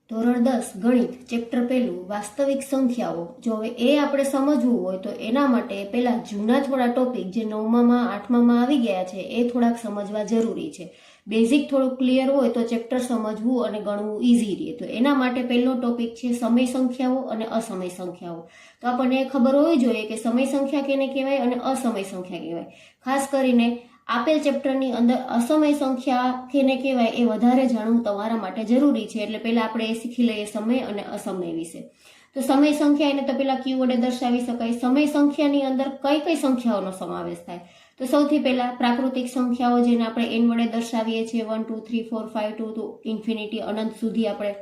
ધોરણ 10 ગણિત ચેપ્ટર પહેલું વાસ્તવિક સંખ્યાઓ. જો હવે એ આપણે સમજવું હોય તો એના માટે પહેલા જૂના થોડા ટોપિક જે 9માં 8માં આવી ગયા છે એ થોડાક સમજવા જરૂરી છે. બેઝિક થોડું ક્લિયર હોય તો ચેપ્ટર સમજવું અને ગણવું ઇઝી રહે. તો એના માટે પહેલો ટોપિક છે સમય સંખ્યાઓ અને અસમય સંખ્યાઓ. તો આપણને ખબર હોવી જોઈએ કે સમય સંખ્યા કેને કહેવાય અને અસમય સંખ્યા કહેવાય. ખાસ કરીને આપેલ ચેપ્ટરની અંદર અસમય સંખ્યા કેને કહેવાય એ વધારે જાણવું તમારા માટે જરૂરી છે. એટલે પહેલા આપણે એ શીખી લઈએ સમય અને અસમય વિશે. તો સમય સંખ્યા એને તો પહેલા ક્યુ વડે દર્શાવી શકાય. સમય સંખ્યાની અંદર કઈ કઈ સંખ્યાઓનો સમાવેશ થાય? તો સૌથી પહેલા પ્રાકૃતિક સંખ્યાઓ જેને આપણે એન વડે દર્શાવીએ છીએ 1 2 3 4 5 2 to ઇન્ફિનિટી અનંત સુધી આપણે.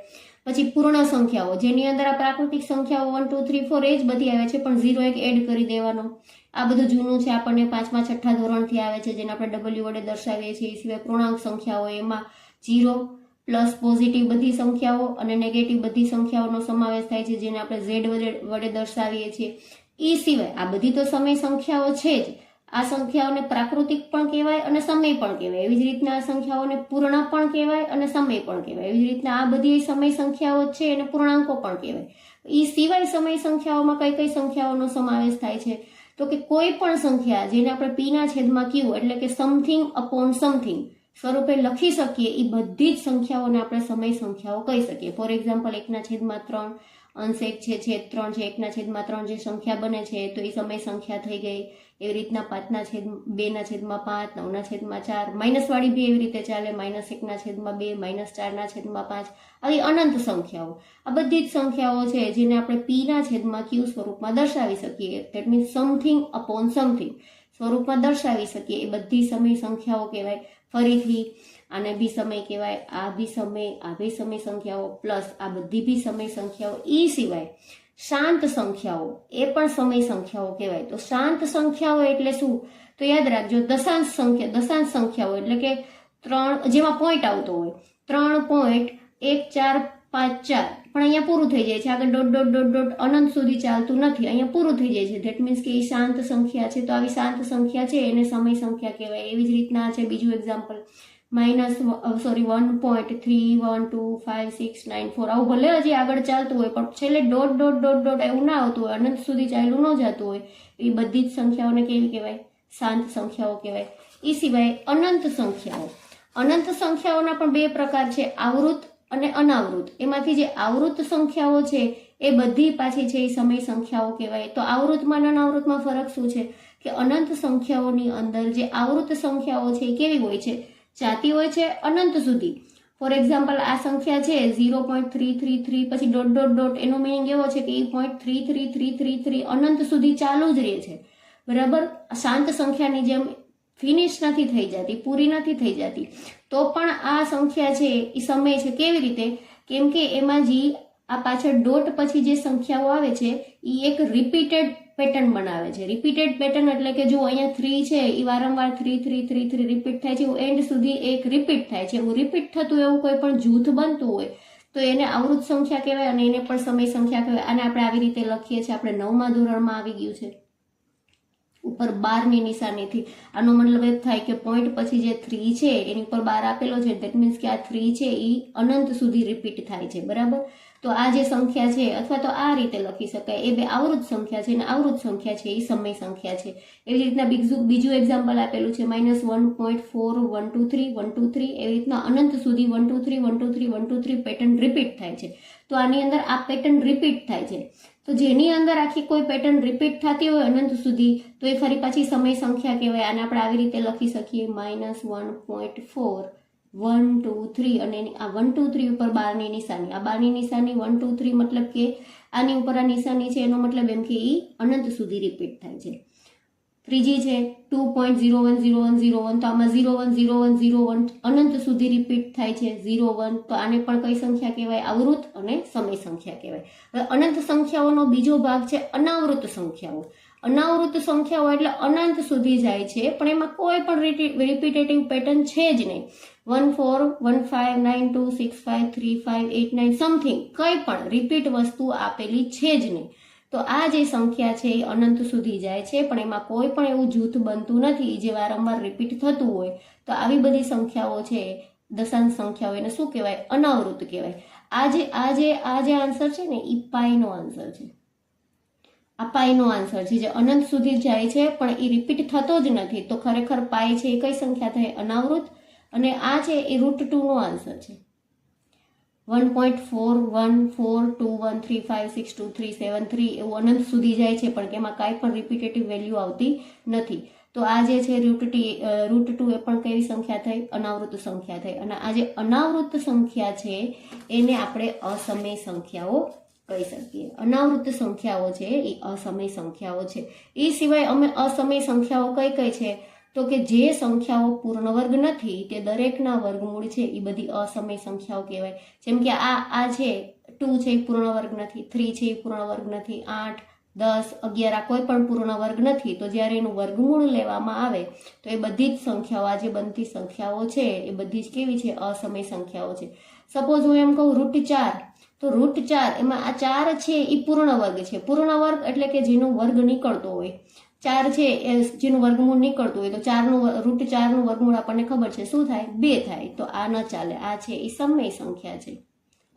પછી પૂર્ણ સંખ્યાઓ જેની અંદર આ પ્રાકૃતિક સંખ્યાઓ 1 2 3 4 એ જ બધી આવે છે પણ 0 1 એડ કરી દેવાનો. આ બધું જૂનું છે, આપણને 5મા 6ઠા ધોરણથી આવે છે જેને આપણે ડબલ્યુ વડે દર્શાવીએ છીએ. એ સિવાય પૂર્ણાંક સંખ્યાઓ એમાં 0 પ્લસ પોઝિટિવ બધી સંખ્યાઓ અને નેગેટિવ બધી સંખ્યાઓનો સમાવેશ થાય છે જેને આપણે ઝેડ વડે દર્શાવીએ છીએ. એ સિવાય આ બધી તો સમય સંખ્યાઓ છે જ. આ સંખ્યાઓને પ્રાકૃતિક પણ કહેવાય અને સમય પણ કહેવાય. એવી જ રીતના આ સંખ્યાઓને પૂર્ણ પણ કહેવાય અને સમય પણ કહેવાય. એવી જ રીતના આ બધી સમય સંખ્યાઓ છે એને પૂર્ણાંકો પણ કહેવાય. એ સિવાય સમય સંખ્યાઓમાં કઈ કઈ સંખ્યાઓનો સમાવેશ થાય છે? તો કે કોઈ પણ સંખ્યા જેને આપણે પી ના છેદમાં ક્યુ એટલે કે સમથિંગ અપોન સમથિંગ સ્વરૂપે લખી શકીએ એ બધી જ સંખ્યાઓને આપણે સમય સંખ્યાઓ કહી શકીએ. ફોર એક્ઝામ્પલ 1/3, અંશ 1 છે, છેદ 3 છે, 1/3 જે સંખ્યા બને છે તો એ સમય સંખ્યા થઈ ગઈ. એવી રીતના 2/5, 9/4, માઇનસ વાળી બી એવી રીતે ચાલે, -1/2, -4/5, આવી અનંત સંખ્યાઓ. આ બધી જ સંખ્યાઓ છે જેને આપણે પી ના છેદમાં ક્યુ સ્વરૂપમાં દર્શાવી શકીએ. That means something upon something સ્વરૂપમાં દર્શાવી શકીએ. એ બધી સમય સંખ્યાઓ કહેવાય. ફરીથી આને બી સમય કહેવાય, આ બી સમય સંખ્યાઓ પ્લસ આ બધી બી સમય સંખ્યાઓ. એ સિવાય શાંત સંખ્યાઓ એ પણ સમય સંખ્યાઓ કહેવાય. તો શાંત સંખ્યાઓ એટલે શું? તો યાદ રાખજો, દશાંશ સંખ્યાઓ એટલે કે 3 જેમાં પોઈન્ટ આવતો હોય 3.14554 પણ અહીંયા પૂરું થઈ જાય છે. આગળ ડોટ ડોટ ડોટ ડોટ અનંત સુધી ચાલતું નથી, અહીંયા પૂરું થઈ જાય છે. ધેટ મીન્સ કે એ શાંત સંખ્યા છે. તો આવી શાંત સંખ્યા છે એને સમય સંખ્યા કહેવાય. એવી જ રીતના છે બીજું એક્ઝામ્પલ -1.3125694 આવું ભલે હજી આગળ ચાલતું હોય પણ છેલ્લે ડોટ ડોટ ડોટ ડોટ એવું ના આવતું હોય, અનંત સુધી ચાલ્યું ન જતું હોય, એ બધી જ સંખ્યાઓને કેવી કહેવાય? શાંત સંખ્યાઓ કહેવાય. એ સિવાય અનંત સંખ્યાઓ. અનંત સંખ્યાઓના પણ બે પ્રકાર છે, આવૃત અને અનાવૃત. એમાંથી જે આવૃત સંખ્યાઓ છે એ બધી પાછી છે એ સમય સંખ્યાઓ કહેવાય. તો આવૃતમાં અને અનાવૃતમાં ફરક શું છે? કે અનંત સંખ્યાઓની અંદર જે આવૃત સંખ્યાઓ છે એ કેવી હોય છે? જાતી હોય છે અનંત સુધી. ફોર એક્ઝામ્પલ આ સંખ્યા છે 0.333 પછી ડોટ ડોટ ડોટ, એનો મિનિંગ એવો છે કે એ 0.33333 અનંત સુધી ચાલુ જ રહે છે. બરાબર? શાંત સંખ્યાની જેમ ફિનિશ નથી થઈ જતી, પૂરી નથી થઈ જતી. તો પણ આ સંખ્યા છે એ સમય છે. કેવી રીતે? કેમ કે એમાં જે આ પાછળ ડોટ પછી જે સંખ્યાઓ આવે છે એ એક રિપીટેડ પેટર્ન બનાવે છે. રિપીટેડ પેટર્ન એટલે કે જો અહીંયા 3 છે એ વારંવાર 3 3 3 3 રિપીટ થાય છે, એન્ડ સુધી એક રિપીટ થાય છે. એવું રિપીટ થતું એવું કોઈ પણ જૂથ બનતું હોય તો એને આવૃત સંખ્યા કહેવાય અને એને પણ સમય સંખ્યા કહેવાય. અને આપણે આવી રીતે લખીએ છીએ. આપણે 9મા ધોરણમાં આવી ગયું છે ઉપર 12ની નિશાનીથી. આનો મતલબ એ થાય કે પોઈન્ટ પછી જે 3 છે એની ઉપર 12 આપેલો છે. ધેટ મીન્સ કે આ 3 છે એ અનંત સુધી રિપીટ થાય છે. બરાબર? તો આ જે સંખ્યા છે અથવા તો આ રીતે લખી શકાય, એ બે આવૃત સંખ્યા છે અને આવૃત સંખ્યા છે એ સમય સંખ્યા છે. એવી રીતના બીજું એક્ઝામ્પલ આપેલું છે -1.4123 123. એવી રીતના અનંત સુધી 123 123 123 પેટર્ન રિપીટ થાય છે. તો આની અંદર આ પેટર્ન રિપીટ થાય છે. તો જેની અંદર આખી કોઈ પેટર્ન રિપીટ થતી હોય અનંત સુધી તો એ ફરી પાછી સમય સંખ્યા કહેવાય. આને આપણે આવી રીતે લખી શકીએ -1.4 1 2 3 અને આ 1 2 3 ઉપર 12ની નિશાની. આ 12ની નિશાની 1 2 3 મતલબ કે આની ઉપર આ નિશાની છે એનો મતલબ એમ કે એ અનંત સુધી રિપીટ થાય છે. ત્રીજી છે 2.010101 તો આમાં 010101 અનંત સુધી રિપીટ થાય છે. 01 તો આને પણ કઈ સંખ્યા કહેવાય? આવૃત અને સમય સંખ્યા કહેવાય. હવે અનંત સંખ્યાઓનો બીજો ભાગ છે અનાવૃત સંખ્યાઓ. અનાવૃત સંખ્યાઓ એટલે અનંત સુધી જાય છે પણ એમાં કોઈ પણ રિપીટેટિવ પેટર્ન છે જ નહીં. 1 4 1 5 9 2 6 5 3 5 8 9 સમથિંગ કઈ પણ રિપીટ વસ્તુ આપેલી છે જ નહીં. તો આ જે સંખ્યા છે એ અનંત સુધી જાય છે પણ એમાં કોઈ પણ એવું જૂથ બનતું નથી જે વારંવાર રિપીટ થતું હોય. તો આવી બધી સંખ્યાઓ છે દશાંશ સંખ્યાઓ એને શું કહેવાય? અનાવૃત કહેવાય. આ જે આન્સર છે ને એ પાઈનો આન્સર છે. આ પાઈનો આન્સર છે જે અનંત સુધી જાય છે પણ એ રિપીટ થતો જ નથી. તો ખરેખર પાઈ છે એ કઈ સંખ્યા થાય? અનાવૃત. અને આ છે એ √2 નો આન્સર છે. 1.414213562373 એવું અનંત સુધી જાય છે પણ એમાં કાંઈ પણ રિપીટેટિવ વેલ્યુ આવતી નથી. તો આ જે છે √2 એ પણ કેવી સંખ્યા થઈ? અનાવૃત સંખ્યા થઈ. અને આ જે અનાવૃત સંખ્યા છે એને આપણે અસમય સંખ્યાઓ કહી શકીએ. અનાવૃત સંખ્યાઓ છે એ અસમય સંખ્યાઓ છે. એ સિવાય અમે અસમય સંખ્યાઓ કઈ કઈ છે? તો કે જે સંખ્યાઓ પૂર્ણ વર્ગ નથી તે દરેકના વર્ગમૂળ છે એ બધી અસમય સંખ્યાઓ કહેવાય. જેમ કે આ છે 2 છે એ પૂર્ણ વર્ગ નથી, 3 છે એ પૂર્ણ વર્ગ નથી, 8, 10, 11 આ કોઈ પણ પૂર્ણ વર્ગ નથી. તો જ્યારે એનું વર્ગમૂળ લેવામાં આવે તો એ બધી જ સંખ્યાઓ, આ જે બનતી સંખ્યાઓ છે એ બધી જ કેવી છે? અસમય સંખ્યાઓ છે. સપોઝ હું એમ કહું √4, તો √4 એમાં આ 4 છે એ પૂર્ણ વર્ગ છે. પૂર્ણ વર્ગ એટલે કે જેનો વર્ગ નીકળતો હોય. 4 છે એ જેનું વર્ગમૂળ નીકળતું હોય તો √4 નું વર્ગમૂળ આપણને ખબર છે શું થાય? 2 થાય. તો આ ન ચાલે. આ છે એ સમય સંખ્યા છે,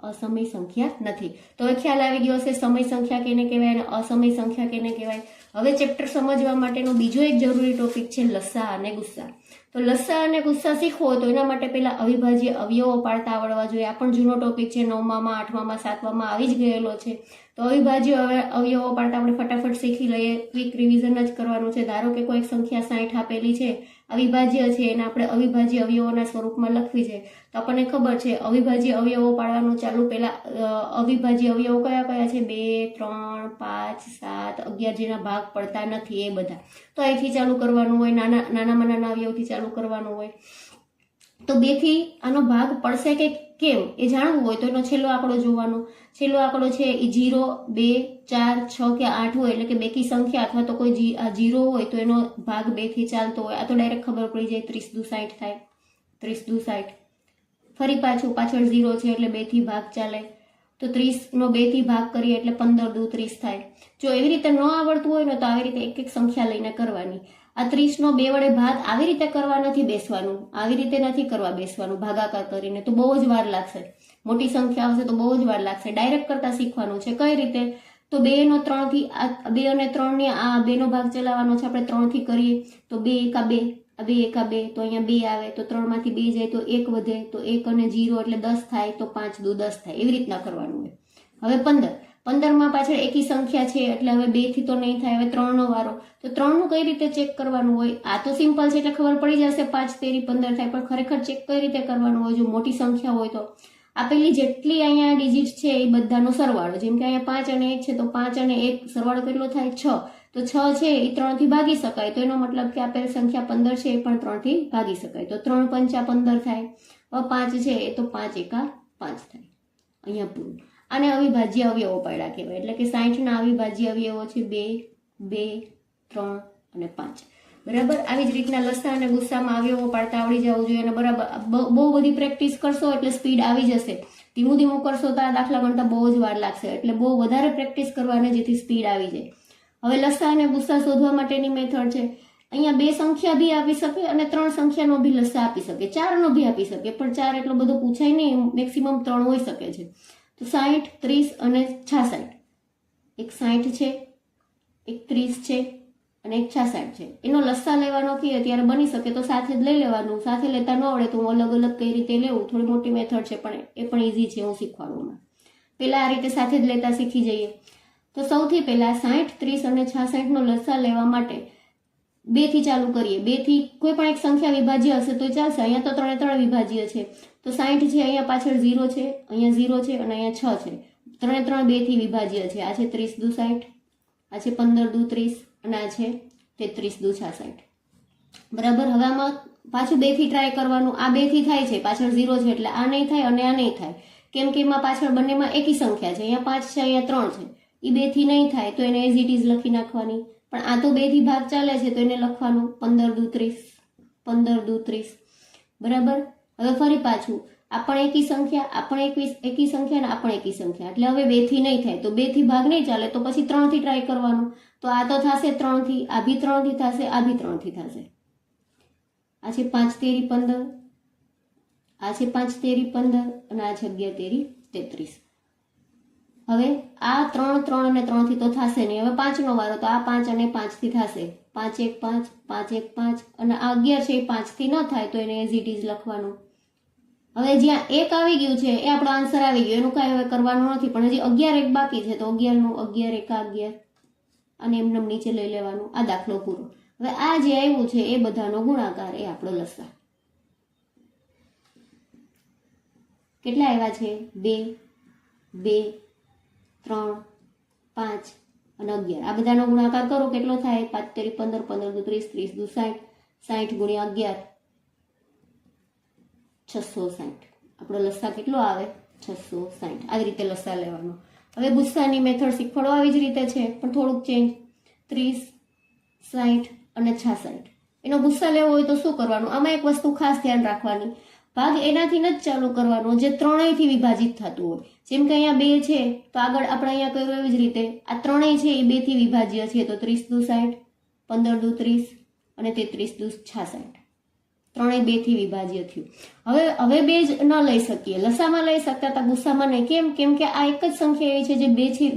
અસમય સંખ્યા નથી. તો હવે ખ્યાલ આવી ગયો હશે સમય સંખ્યા કેને કહેવાય અને અસમય સંખ્યા કેને કહેવાય. હવે ચેપ્ટર સમજવા માટેનો બીજો એક જરૂરી ટોપિક છે લસા અને ગુસ્સા. તો લસા અને ગુસ્સા શીખવો હોય તો એના માટે પહેલા અવિભાજ્ય અવયવો પાડતા આવડવા જોઈએ. આ પણ જૂનો ટોપિક છે, 9માં, 8માં, 7માં આવી જ ગયેલો છે. તો અવિભાજ્ય અવયવો પાડતા આપણે ફટાફટ શીખી લઈએ. ક્વિક રિવિઝન જ કરવાનું છે. ધારો કે કોઈ સંખ્યા 60 આપેલી છે, અવિભાજ્ય છે, એને આપણે અવિભાજ્ય અવયવોના સ્વરૂપમાં લખવી છે. તો આપણને ખબર છે અવિભાજ્ય અવયવો પાડવાનું ચાલુ. પહેલા અવિભાજ્ય અવયવો કયા કયા છે? 2, 3, 5, 7, 11 જેના ભાગ પડતા નથી એ બધા. તો અહીંથી ચાલુ કરવાનું હોય, નાનામાં નાના અવયવથી ચાલુ કરવાનું હોય. તો 2 થી આનો ભાગ પડશે કે કેમ એ જાણવું હોય તો એનો છેલ્લો આંકડો જોવાનો. છેલ્લો આંકડો છે એ 0, 2, 4, 6 કે 8 હોય એટલે કે બેકી સંખ્યા અથવા તો કોઈ 0 હોય તો એનો ભાગ 2 થી ચાલતો હોય. આ તો ડાયરેક્ટ ખબર પડી જાય. 30 દુ 60 થાય, 30 દુ 60. ફરી પાછળ 0 છે એટલે 2 થી ભાગ ચાલે. તો 30 નો 2 થી ભાગ કરીએ એટલે 15 દુ 30 થાય. જો એવી રીતે ન આવડતું હોય ને તો આવી રીતે એક એક સંખ્યા લઈને કરવાની. આ 30 નો 2 વડે ભાગ આવી રીતે કરવા નથી બેસવાનું, આવી રીતે નથી કરવા બેસવાનું ભાગાકાર કરીને, તો બહુ જ વાર લાગશે. મોટી સંખ્યા હશે તો બહુ જ વાર લાગશે. ડાયરેક્ટ કરતા શીખવાનું છે. કઈ રીતે? તો 2 નો 3 થી 2 અને 3 ની આ 2 નો ભાગ ચલાવવાનો છે. આપણે 3 થી કરીએ તો 2 એકા 2, 2 એકા 2, તો અહીંયા 2 આવે તો 3 માંથી 2 જાય તો 1 વધે, તો 1 અને 0 એટલે 10 થાય, તો 5 દુ 10 થાય. એવી રીતના કરવાનું હોય. હવે 15માં પાછળ એકી સંખ્યા છે એટલે હવે 2 થી તો નહીં થાય. હવે 3 નો વારો, તો 3 નું કઈ રીતે ચેક કરવાનું હોય? આ તો સિમ્પલ છે એટલે ખબર પડી જશે 5 તેરી 15 થાય, પણ ખરેખર ચેક કઈ રીતે કરવાનું હોય? જો મોટી સંખ્યા હોય તો આપેલી જેટલી અહીંયા ડિજિટ છે એ બધાનો સરવાળો. જેમ કે અહીંયા 5 અને 1 છે તો 5 અને 1 સરવાળો કેટલો થાય? 6. તો 6 છે એ 3 થી ભાગી શકાય. તો એનો મતલબ કે આપેલ સંખ્યા 15 છે એ પણ 3 થી ભાગી શકાય. તો 3 પંચા 15 થાય. હવે 5 છે એ તો 5 એકા 5 થાય. અહીંયા પૂરું. આને અવિભાજ્ય અવયવો પાડ્યા કહેવાય. એટલે કે 60 ના અવિભાજ્ય અવયવો છે 2, 2, 3 અને 5. બરાબર. આવી જ રીતના લસા અને ગુસ્સામાં અવયવો પાડતા આવડી જવું જોઈએ. અને બરાબર બહુ બધી પ્રેક્ટિસ કરશો એટલે સ્પીડ આવી જશે. ધીમું ધીમું કરશો તો આ દાખલા ગણતા બહુ જ વાર લાગશે. એટલે બહુ વધારે પ્રેક્ટિસ કરવાની જેથી સ્પીડ આવી જાય. હવે લસા અને ગુસ્સા શોધવા માટેની મેથડ છે. અહીંયા 2 સંખ્યા બી આપી શકે અને 3 સંખ્યાનો બી લસા આપી શકે, 4 નો બી આપી શકે, પણ 4 એટલો બધો પૂછાય નહીં, મેક્સિમમ 3 હોઈ શકે છે. તો 60, 30 અને 66. એક 60 છે, એક 30 છે અને એક 66 છે. એનો લસા લેવાનો કહીએ ત્યારે બની શકે તો સાથે જ લઈ લેવાનું. સાથે લેતા ન આવડે તો હું અલગ અલગ કઈ રીતે લેવું, થોડી મોટી મેથડ છે પણ એ પણ ઈઝી છે, હું શીખવાડું. પહેલા આ રીતે સાથે જ લેતા શીખી જઈએ. તો સૌથી પહેલા 60, 30 અને 66 નો લસા લેવા માટે 2 થી ચાલુ કરીએ. 2 થી કોઈ પણ એક સંખ્યા વિભાજ્ય હશે તો ચાલશે. અહીંયા તો 3 વિભાજ્ય છે. તો 60 છે, અહીંયા પાછળ 0 છે, અહીંયા 0 છે અને અહીંયા 6 છે. 3 2 થી વિભાજ્ય છે. આ છે 30 દુ 60, આ છે 15 દુ 30 અને આ છે 33 દુ 66. બરાબર. હવે આમાં પાછું 2 થી ટ્રાય કરવાનું. આ 2 થી થાય છે, પાછળ 0 છે એટલે આ નહીં થાય અને આ નહીં થાય. કેમ કે એમાં પાછળ બંનેમાં એકી સંખ્યા છે. અહીંયા 5 છે, અહીંયા 3 છે. એ 2 થી નહીં થાય તો એને એઝ ઇટ ઇઝ લખી નાખવાની. પણ આ તો 2 થી ભાગ ચાલે છે તો એને લખવાનું 15 દુ 30, 15 દુ 30. બરાબર. હવે ફરી પાછું આ પણ એકી સંખ્યા, આ પણ એકી સંખ્યા અને આ પણ એકી સંખ્યા. એટલે હવે 2 થી નહીં થાય તો 2 થી ભાગ નહીં ચાલે તો પછી 3 થી ટ્રાય કરવાનું. તો આ તો થશે 3 થી, આ બી 3 થી થશે, આ બી 3 થી થશે. આ છે 5 તેરી 15, આ છે 5 તેરી 15 અને આ છે 11 તેરી 33. હવે આ 3 3 અને 3 થી તો થશે નહીં. હવે 5 નો વારો, તો આ 5 અને 5 થી થશે. 5 1 5 5 1 5 અને આ 11 છે એ 5 થી ન થાય તો એને એઝ ઇટ ઇઝ લખવાનું. હવે જ્યાં 1 આવી ગયું છે એ આપણો આન્સર આવી ગયો, એનું કાંઈ હવે કરવાનું નથી. પણ હજી 11 1 બાકી છે, તો 11 નું 11 1 11 અને એમને નીચે લઈ લેવાનું. આ દાખલો પૂરો. હવે આ જે આવ્યું છે એ બધાનો ગુણાકાર એ આપણો લસા. કેટલા આવ્યા છે? 2 2 3 5 અને 11. આ બધાનો ગુણાકાર કરો કેટલો થાય? 5 તેરી 15 15 દુ 30 30 દુ 60 60 ગુણ્યા 11 660. આપણો લસા કેટલો આવે? 660. આવી રીતે લસા લેવાનો. હવે ગુસ્સાની મેથડ શીખવાડો આવી જ રીતે છે, પણ થોડુંક ચેન્જ. 30 60 અને 66. એનો ગુસ્સા લેવો હોય તો શું કરવાનું? આમાં એક વસ્તુ ખાસ ધ્યાન રાખવાની, ભાગ એનાથી જ ચાલુ કરવાનો જે ત્રણેયથી વિભાજિત થતું હોય. જેમ કે અહીંયા 2 છે તો આગળ આપણે અહીંયા કર્યું એવી જ રીતે આ ત્રણેય છે એ 2 થી વિભાજ્ય છે, તો 30 દુ 60 15 દુ 30 અને 33 દુ 66. ત્રણેય 2 થી વિભાજ્ય થયું. હવે 2 જ ન લઈ શકીએ, લસામાં લઈ શકતા હતા, ગુસ્સામાં નહીં. કેમ કે આ એક જ સંખ્યા એવી છે જે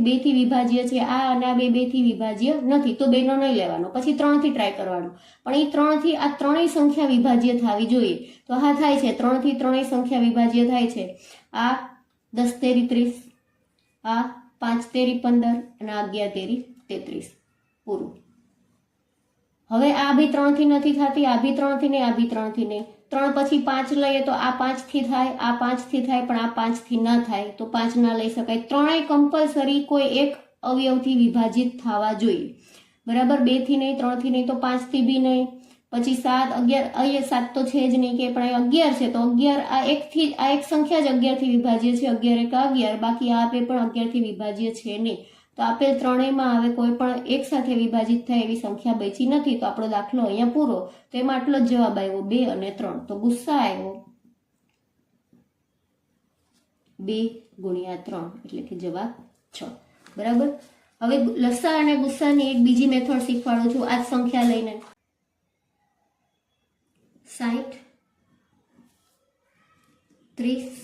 2 થી વિભાજ્ય છે. આ અને આ 2 થી વિભાજ્ય નથી, તો 2 નો નહીં લેવાનો. પછી 3 થી ટ્રાય કરવાનો, પણ એ 3 થી આ ત્રણેય સંખ્યા વિભાજ્ય થવી જોઈએ. તો હા થાય છે, 3 થી ત્રણેય સંખ્યા વિભાજ્ય થાય છે. આ 10 તેરી 30, આ 5 તેરી 15 અને આ 11 તેરી 33. પૂરું. હવે આ બી 3 થી નથી થતી, આ બી 3 થી નહીં, આ બી 3 થી નહીં. 3 પછી 5 લઈએ તો આ 5 થી થાય, આ 5 થી થાય, પણ આ 5 થી ન થાય, તો 5 ના લઈ શકાય. ત્રણેય કમ્પલસરી કોઈ એક અવયવથી વિભાજિત થવા જોઈએ. બરાબર? 2 થી નહીં, 3 થી નહીં, તો 5 થી બી નહીં. પછી 7 11, અહીંયા 7 તો છે જ નહીં કે, પણ 11 છે તો 11 આ એક થી, આ એક સંખ્યા જ 11 થી વિભાજ્ય છે. 11 1 11, બાકી આ બે પણ 11 થી વિભાજ્ય છે નહીં. તો આપેલ ત્રણેયમાં હવે કોઈ પણ એક સાથે વિભાજિત થાય એવી સંખ્યા બચી નથી, તો આપણો દાખલો અહીંયા પૂરો. તો એમાં આટલો જ જવાબ આવ્યો, 2 અને 3. તો ગુસ્સા આવ્યો 2 ગુણ્યા 3, એટલે કે જવાબ 6. બરાબર? હવે લસા અને ગુસ્સાની એક બીજી મેથડ શીખવાડું છું, આ જ સંખ્યા લઈને. 60 30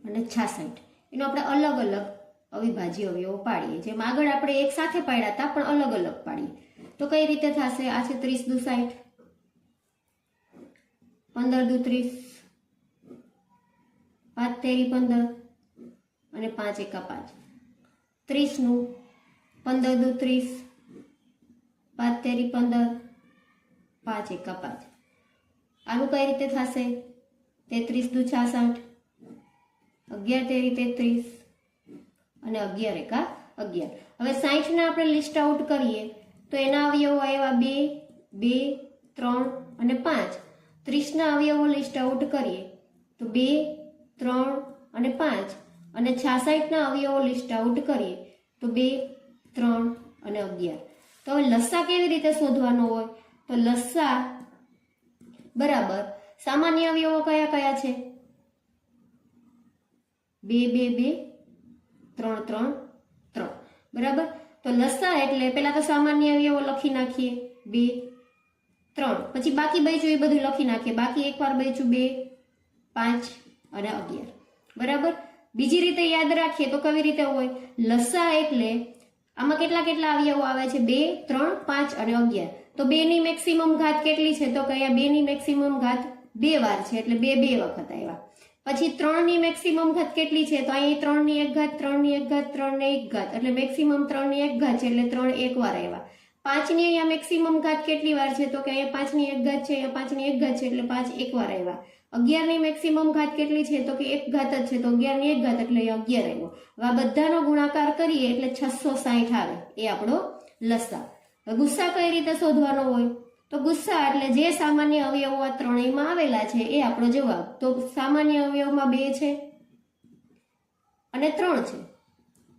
અને 66. એનો આપણે અલગ અલગ અવિભાજ્ય અવયવો પાડીએ. જેમ આગળ આપણે એક સાથે પાડ્યા હતા, પણ અલગ અલગ પાડીએ. તો કઈ રીતે થશે? આ છે 30 દુ 60, 15 દુ 30, 5 તેરી 15 અને 5 એકા 5. 30 નું 15 દુ 30, 5 તેરી 15, 5 એકા 5. આનું કઈ રીતે થશે? 33 દુ 66, 11 તેરી 33 અને 11 એકા 11. હવે 60 ને આપણે લિસ્ટ આઉટ કરીએ તો એના અવયવો આવ્યા 2 2 3 અને 5. 30 ના અવયવો લિસ્ટ આઉટ કરીએ તો 2 3 અને 5, અને 66 ના અવયવો લિસ્ટ આઉટ કરીએ તો 2 3 અને 11. તો હવે લસા કેવી રીતે શોધવાનો હોય? તો લસા બરાબર સામાન્ય અવયવો કયા કયા છે? 2 2 2 3 3 3. બરાબર? તો લસા એટલે પેલા તો સામાન્ય અવયવો લખી નાખીએ, 2 3, પછી બાકી બચ્યું એ બધું લખી નાખીએ. બાકી એકવાર બચ્યું 2 5 અને 11. બરાબર? બીજી રીતે યાદ રાખીએ તો કેવી રીતે હોય? લસા એટલે આમાં કેટલા કેટલા અવયવો આવે છે? 2 3 5 અને 11. તો 2 ની મેક્સિમમ ઘાત કેટલી છે? તો કે અહીંયા 2 ની મેક્સિમમ ઘાત 2 વાર છે, એટલે 2 2 વખત આવ્યા. પછી 3 ની મેક્સિમમ ઘાત કેટલી છે? તો અહીં 3 ની 1 ઘાત, 3 ની 1 ઘાત, 3 ની 1 ઘાત, એટલે મેક્સિમમ 3 ની 1 ઘાત છે, એટલે 3 એક વાર આવ્યા. 5 ની અહીંયા મેક્સિમમ ઘાત કેટલી વાર છે? તો કે અહીંયા 5 ની 1 ઘાત છે, અહીંયા 5 ની 1 ઘાત છે, એટલે 5 એક વાર આવ્યા. 11 ની મેક્સિમમ ઘાત કેટલી છે? તો કે 1 ઘાત જ છે, તો 11 ની 1 ઘાત એટલે 11 આવ્યો. હવે આ બધાનો ગુણાકાર કરીએ એટલે 660 આવે, એ આપણો લસા. ગુસ્સા કઈ રીતે શોધવાનો હોય? તો ગુસ્સા એટલે જે સામાન્ય અવયવો આ ત્રણેયમાં આવેલા છે એ આપણો જવાબ. તો સામાન્ય અવયવમાં 2 છે અને 3 છે,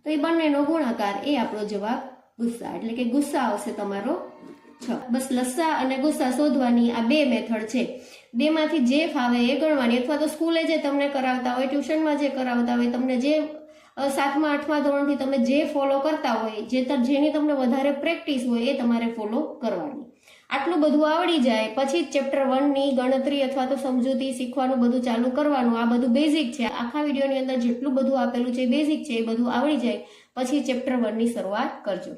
તો એ બંનેનો ગુણાકાર એ આપણો જવાબ ગુસ્સા. એટલે કે ગુસ્સા આવશે તમારો 6. બસ લસા અને ગુસ્સા શોધવાની આ 2 મેથડ છે. 2 માંથી જે ફાવે એ ગણવાની, અથવા તો સ્કૂલે જે તમને કરાવતા હોય, ટ્યુશનમાં જે કરાવતા હોય, તમને જે 7મા 8મા ધોરણથી તમે જે ફોલો કરતા હોય, જેની તમને વધારે પ્રેક્ટિસ હોય એ તમારે ફોલો કરવાની. આટલું બધું આવડી જાય પછી જ ચેપ્ટર 1ની ગણતરી અથવા તો સમજૂતી શીખવાનું બધું ચાલુ કરવાનું. આ બધું બેઝિક છે. આખા વિડીયોની અંદર જેટલું બધું આપેલું છે બેઝિક છે, એ બધું આવડી જાય પછી ચેપ્ટર 1ની શરૂઆત કરજો.